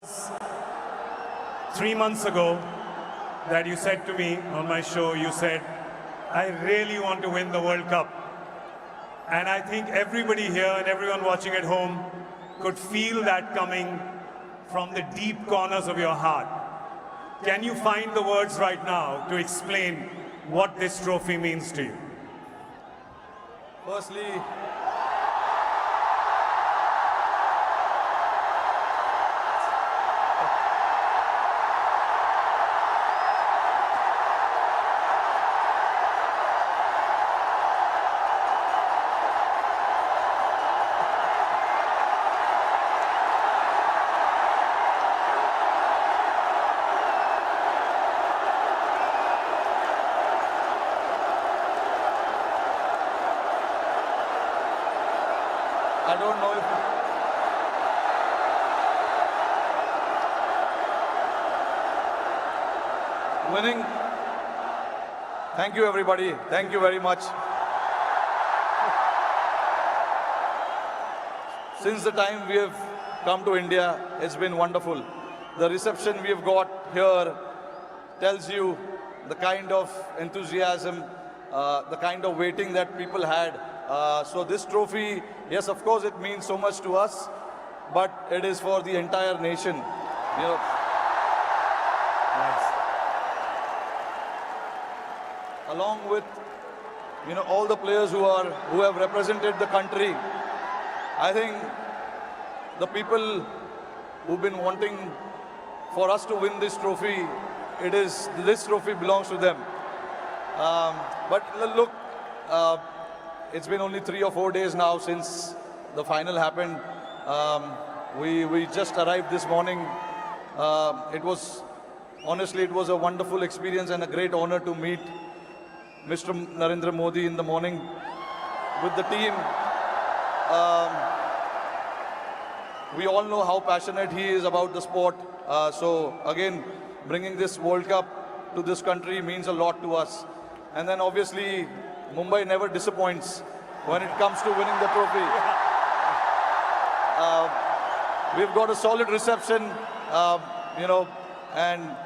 3 months ago that you said to me on my show, you said, I really want to win the World Cup. And I think everybody here and everyone watching at home could feel that coming from the deep corners of your heart. Can you find the words right now to explain what this trophy means to you? Firstly, I don't know if winning. Thank you, everybody. Thank you very much. Since the time we have come to India, it's been wonderful. The reception we have got here tells you the kind of enthusiasm, the kind of waiting that people had. So this trophy, yes, of course, it means so much to us, but it is for the entire nation. You know, Nice. along with all the players who have represented the country. I think the people who've been wanting for us to win this trophy, this trophy belongs to them. But look, it's been only 3 or 4 days now since the final happened. We just arrived this morning. Honestly, it was a wonderful experience and a great honor to meet Mr. Narendra Modi in the morning with the team. We all know how passionate he is about the sport. So again, bringing this World Cup to this country means a lot to us. And then obviously, Mumbai never disappoints when it comes to winning the trophy. We've got a solid reception, and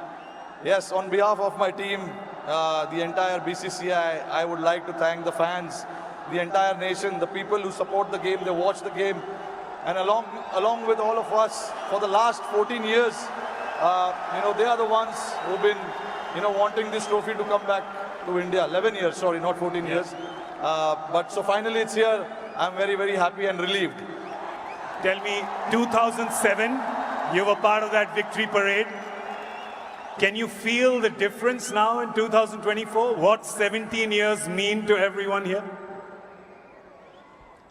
yes, on behalf of my team, the entire BCCI, I would like to thank the fans, the entire nation, the people who support the game, they watch the game, and along with all of us for the last 14 years, they are the ones who've been, wanting this trophy to come back to India. 11 years, sorry, not 14 years. But so finally it's here. I'm very, very happy and relieved. Tell me, 2007, you were part of that victory parade. Can you feel the difference now in 2024? What 17 years mean to everyone here?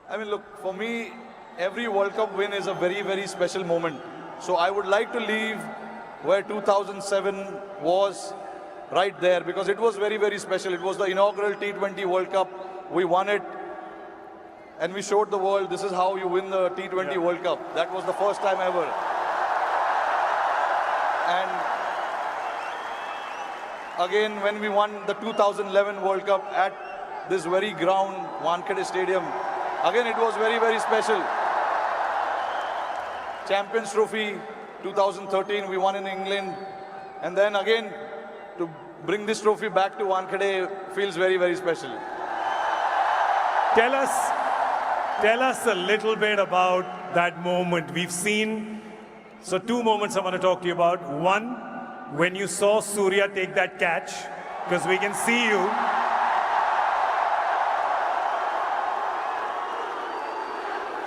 I mean, look, for me, every World Cup win is a very, very special moment. So I would like to leave where 2007 was, right there, because it was very, very special. It was the inaugural T20 World Cup. We won it, and we showed the world this is how you win the T20 World Cup. That was the first time ever. And again, when we won the 2011 World Cup at this very ground, Wankhede Stadium, again, it was very, very special. Champions Trophy 2013, we won in England. And then again, to bring this trophy back to Wankhede feels very, very special. Tell us a little bit about that moment. We've seen, so 2 moments I want to talk to you about. One, when you saw Surya take that catch, because we can see you.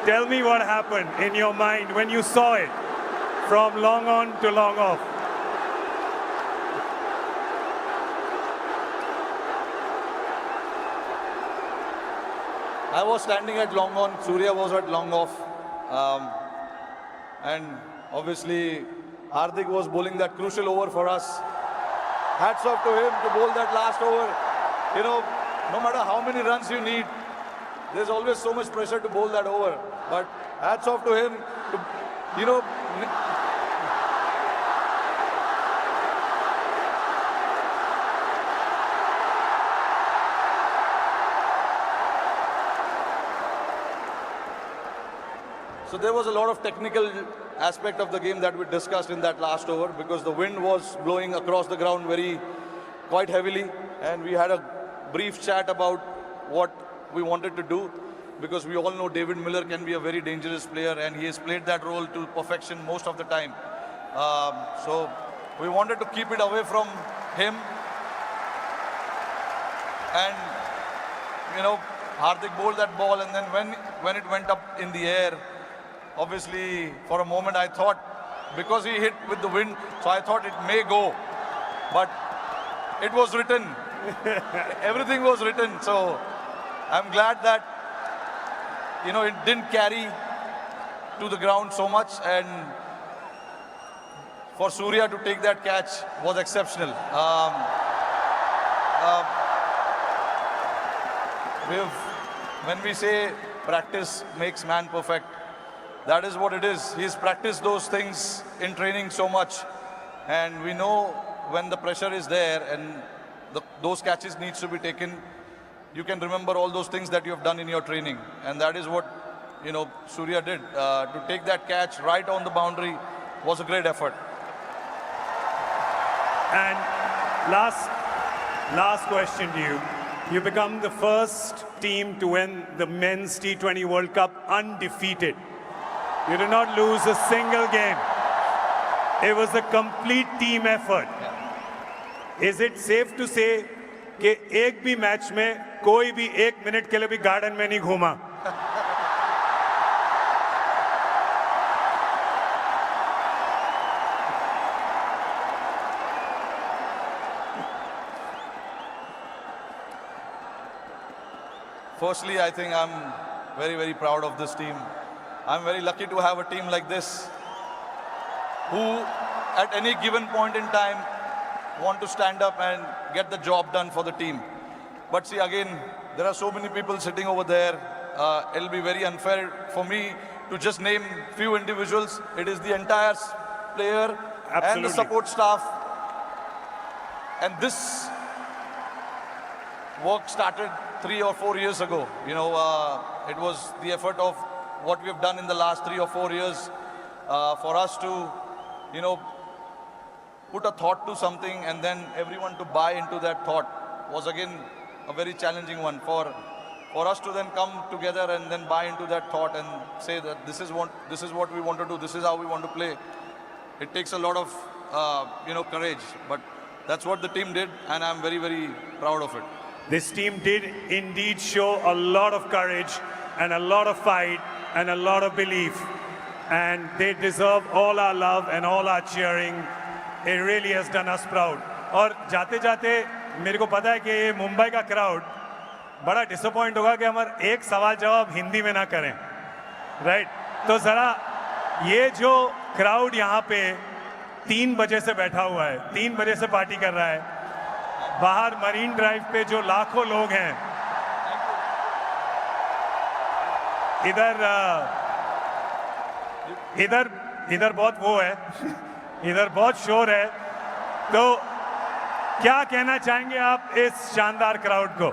Tell me what happened in your mind when you saw it from long on to long off. I was standing at long on, Surya was at long off. And obviously, Hardik was bowling that crucial over for us. Hats off to him to bowl that last over. No matter how many runs you need, there's always so much pressure to bowl that over. But hats off to him to, So there was a lot of technical aspect of the game that we discussed in that last over, because the wind was blowing across the ground quite heavily, and we had a brief chat about what we wanted to do, because we all know David Miller can be a very dangerous player, and he has played that role to perfection most of the time. So we wanted to keep it away from him, and Hardik bowled that ball, and then when it went up in the air, obviously for a moment I thought, because he hit with the wind, so I thought it may go, but it was written. Everything was written. So I'm glad that it didn't carry to the ground so much, and for Surya to take that catch was exceptional. When we say practice makes man perfect, that is what it is. He's practiced those things in training so much, and we know when the pressure is there and those catches needs to be taken, you can remember all those things that you have done in your training, and that is what Surya did. To take that catch right on the boundary was a great effort. And last question to you. You become the first team to win the Men's T20 World Cup undefeated. You did not lose a single game. It was a complete team effort. Is it safe to say कि एक भी match में कोई भी 1 minute के लिए भी garden में नहीं घूमा? Firstly, I think I'm very, very proud of this team. I'm very lucky to have a team like this who, at any given point in time, want to stand up and get the job done for the team. But see, again, there are so many people sitting over there. It'll be very unfair for me to just name few individuals. It is the entire player and the support staff. And this work started 3 or 4 years ago. It was the effort of what we have done in the last 3 or 4 years for us to, put a thought to something, and then everyone to buy into that thought was again a very challenging one. For us to then come together and then buy into that thought and say that this is what we want to do, this is how we want to play. It takes a lot of courage, but that's what the team did, and I'm very, very proud of it. This team did indeed show a lot of courage and a lot of fight and a lot of belief, and they deserve all our love and all our cheering. It really has done us proud. और जाते जाते मेरे को पता है कि ये मुंबई का क्राउड बड़ा डिसअपॉइंट होगा कि हमारा एक सवाल जवाब हिंदी में ना करें, राइट? तो ज़रा ये जो क्राउड यहाँ पे 3 बजे से बैठा हुआ है, 3 बजे से पार्टी कर रहा है, बाहर मरीन ड्राइव पे जो लाखों लोग हैं, इधर बहुत वो है, इधर बहुत शोर है, तो क्या कहना चाहेंगे आप इस शानदार क्राउड को?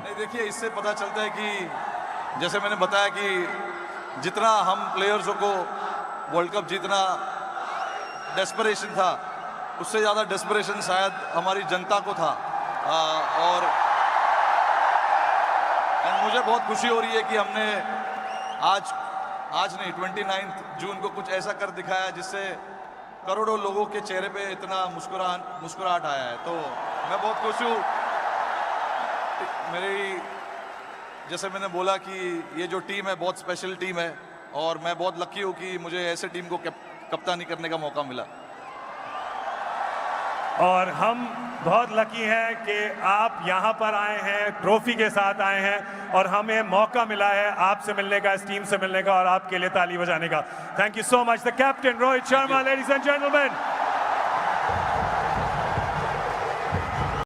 नहीं, देखिए, इससे पता चलता है कि जैसे मैंने बताया कि जितना हम प्लेयर्सों को वर्ल्ड कप जीतना डेस्परेशन था, उससे ज़्यादा डेस्परेशन शायद हमारी जनता को था। और मुझे बहुत खुशी हो रही है कि हमने आज नहीं 29 जून को कुछ ऐसा कर दिखाया जिससे करोड़ों लोगों के चेहरे पे इतना मुस्कुराहट आया है। तो मैं बहुत खुश हूँ। जैसे मैंने बोला कि ये जो टीम है बहुत स्पेशल टीम है, और मैं बहुत लकी हूँ कि मुझे ऐसे टीम को कप्तानी करने का मौका मिला। और हम बहुत लकी हैं कि आप यहाँ पर आए हैं, ट्रॉफी के साथ आए हैं, और हमें मौका मिला है आपसे मिलने का, इस टीम से मिलने का, और आपके लिए ताली बजाने का। Thank you so much the captain Rohit Sharma, ladies and gentleman.